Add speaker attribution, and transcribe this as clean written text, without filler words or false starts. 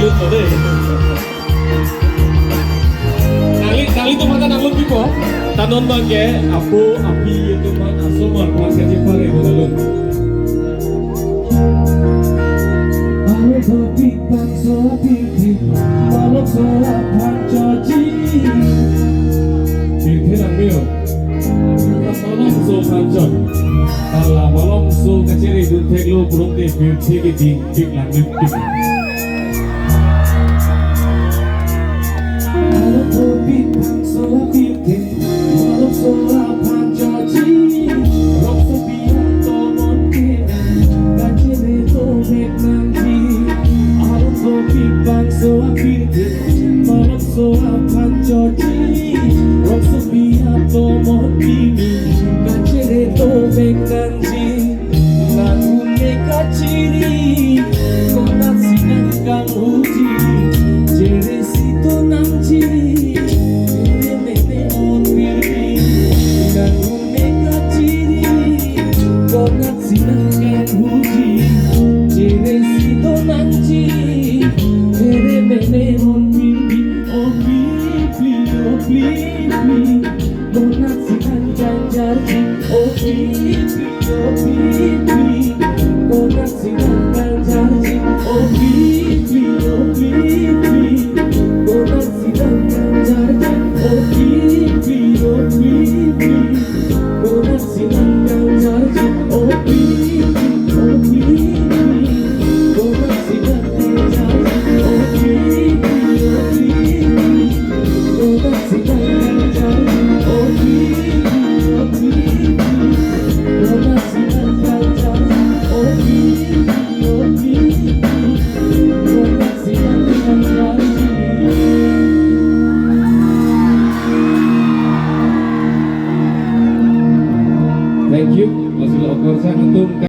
Speaker 1: luto deh. Kali itu mata nang lupi ko. Tanon bangke apo api itu man asomar pas kaji pare bodalun. Awe kopi tan so piti malok so pan choji. Piti nang mio. Malok so pan choj. Kalau malok so kaciri du teklo burung de piti ki ding dik lang lupi.